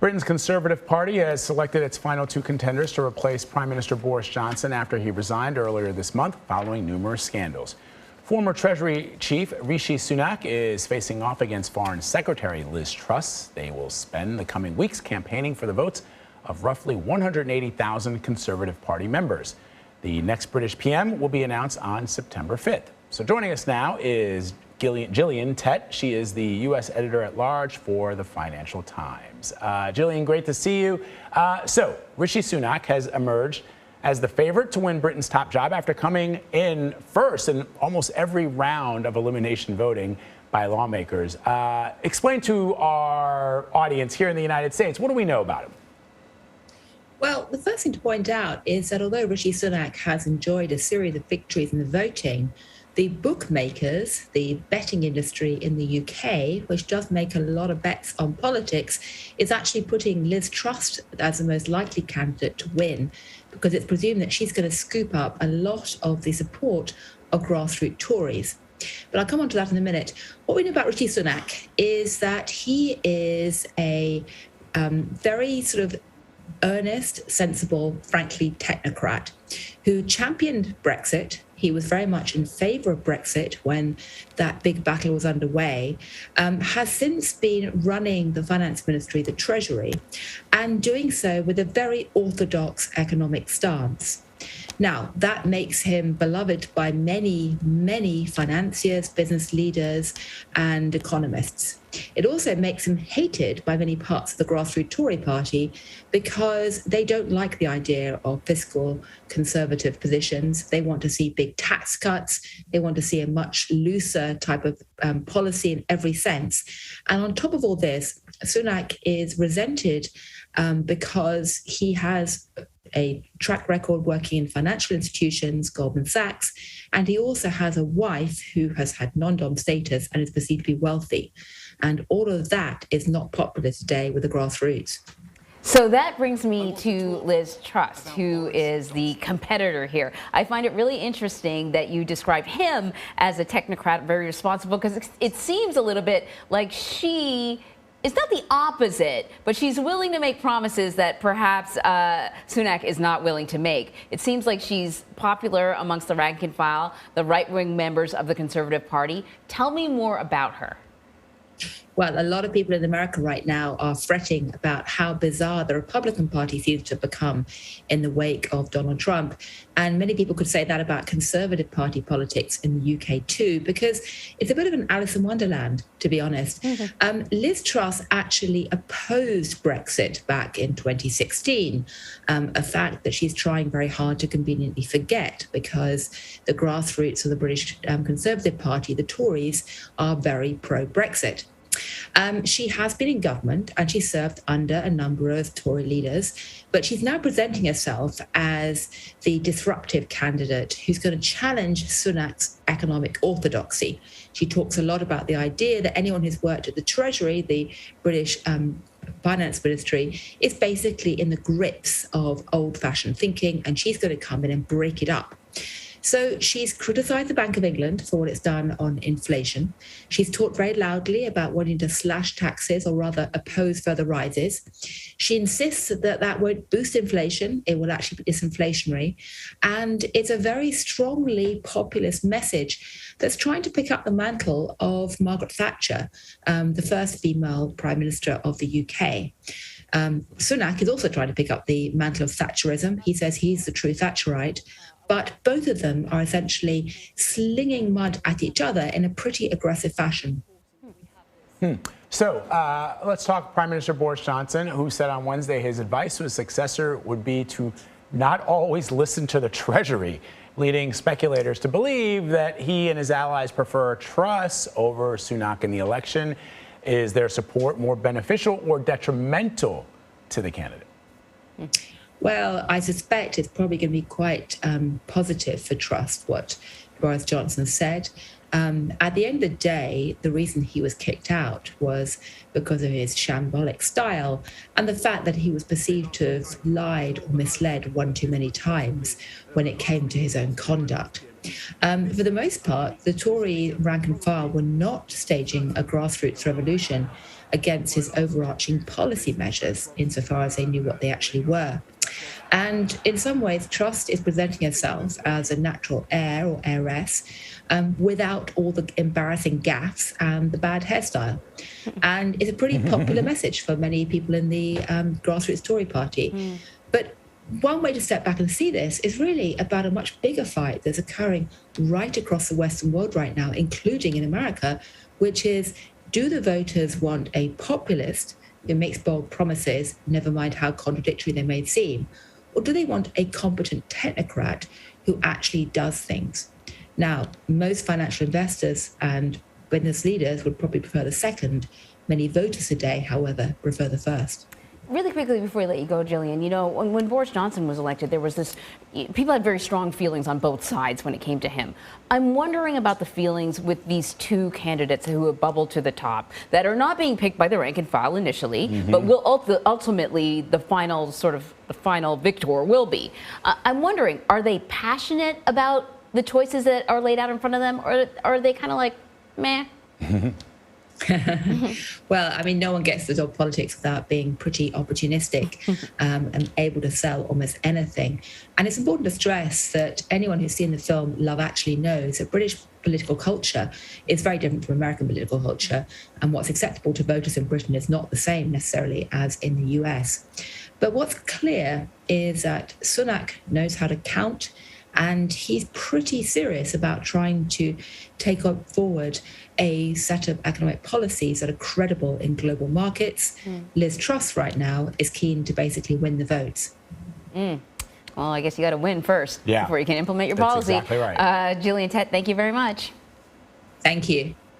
Britain's Conservative Party has selected its final two contenders to replace Prime Minister Boris Johnson after he resigned earlier this month following numerous scandals. Former Treasury Chief Rishi Sunak is facing off against Foreign Secretary Liz Truss. They will spend the coming weeks campaigning for the votes of roughly 180,000 Conservative Party members. The next British PM will be announced on September 5th. So joining us now is Gillian Tett. She is the U.S. editor-at-large for the Financial Times. Gillian, great to see you. So Rishi Sunak has emerged as the favorite to win Britain's top job after coming in first in almost every round of elimination voting by lawmakers. Explain to our audience here in the United States, what do we know about him? Well, the first thing to point out is that although Rishi Sunak has enjoyed a series of victories in the voting, the bookmakers, the betting industry in the UK, which does make a lot of bets on politics, is actually putting Liz Truss as the most likely candidate to win, because it's presumed that she's going to scoop up a lot of the support of grassroots Tories. But I'll come on to that in a minute. What we know about Rishi Sunak is that he is a very sort of earnest, sensible, frankly, technocrat who championed Brexit. He was very much in favour of Brexit when that big battle was underway, has since been running the finance ministry, the Treasury, and doing so with a very orthodox economic stance. Now, that makes him beloved by many, many financiers, business leaders, and economists. It also makes him hated by many parts of the grassroots Tory party because they don't like the idea of fiscal conservative positions. They want to see big tax cuts. They want to see a much looser type of policy in every sense. And on top of all this, Sunak is resented because he has a track record working in financial institutions, Goldman Sachs, and he also has a wife who has had non-dom status and is perceived to be wealthy. And all of that is not popular today with the grassroots. So that brings me to Liz Truss, who is the competitor here. I find it really interesting that you describe him as a technocrat, very responsible, because it seems a little bit like she is not the opposite, but she's willing to make promises that perhaps Sunak is not willing to make. It seems like she's popular amongst the rank and file, the right-wing members of the Conservative Party. Tell me more about her. Well, a lot of people in America right now are fretting about how bizarre the Republican Party seems to have become in the wake of Donald Trump. And many people could say that about Conservative Party politics in the UK too, because it's a bit of an Alice in Wonderland, to be honest. Mm-hmm. Liz Truss actually opposed Brexit back in 2016, a fact that she's trying very hard to conveniently forget because the grassroots of the British Conservative Party, the Tories, are very pro-Brexit. She has been in government and she served under a number of Tory leaders, but she's now presenting herself as the disruptive candidate who's going to challenge Sunak's economic orthodoxy. She talks a lot about the idea that anyone who's worked at the Treasury, the British finance ministry, is basically in the grips of old-fashioned thinking, and she's going to come in and break it up. So she's criticised the Bank of England for what it's done on inflation. She's talked very loudly about wanting to slash taxes, or rather oppose further rises. She insists that that won't boost inflation. It will actually be disinflationary. And it's a very strongly populist message that's trying to pick up the mantle of Margaret Thatcher, the first female Prime Minister of the UK. Sunak is also trying to pick up the mantle of Thatcherism. He says he's the true Thatcherite. But both of them are essentially slinging mud at each other in a pretty aggressive fashion. So let's talk Prime Minister Boris Johnson, who said on Wednesday his advice to his successor would be to not always listen to the Treasury, leading speculators to believe that he and his allies prefer Truss over Sunak in the election. Is their support more beneficial or detrimental to the candidate? Well, I suspect it's probably going to be quite positive for Truss, what Boris Johnson said. At the end of the day, the reason he was kicked out was because of his shambolic style and the fact that he was perceived to have lied or misled one too many times when it came to his own conduct. For the most part, the Tory rank and file were not staging a grassroots revolution. against his overarching policy measures, insofar as they knew what they actually were. And in some ways, Truss is presenting herself as a natural heir or heiress without all the embarrassing gaffes and the bad hairstyle. And it's a pretty popular message for many people in the grassroots Tory party. But one way to step back and see this is really about a much bigger fight that's occurring right across the Western world right now, including in America, which is, do the voters want a populist who makes bold promises, never mind how contradictory they may seem, or do they want a competent technocrat who actually does things? Now, most financial investors and business leaders would probably prefer the second. Many voters today, however, prefer the first. Really quickly before we let you go, Gillian, you know, when Boris Johnson was elected, there was this, people had very strong feelings on both sides when it came to him. I'm wondering about the feelings with these two candidates who have bubbled to the top that are not being picked by the rank and file initially, but will ultimately the final victor will be. I'm wondering, are they passionate about the choices that are laid out in front of them, or are they kind of like, meh? Well, I mean, no one gets to the top politics without being pretty opportunistic and able to sell almost anything. And it's important to stress that anyone who's seen the film Love Actually knows that British political culture is very different from American political culture. And what's acceptable to voters in Britain is not the same necessarily as in the US. But what's clear is that Sunak knows how to count, and he's pretty serious about trying to take forward a set of economic policies that are credible in global markets. Liz Truss right now is keen to basically win the votes. Well, I guess you got to win first before you can implement your That's policy. exactly right. Gillian Tett, thank you very much. Thank you.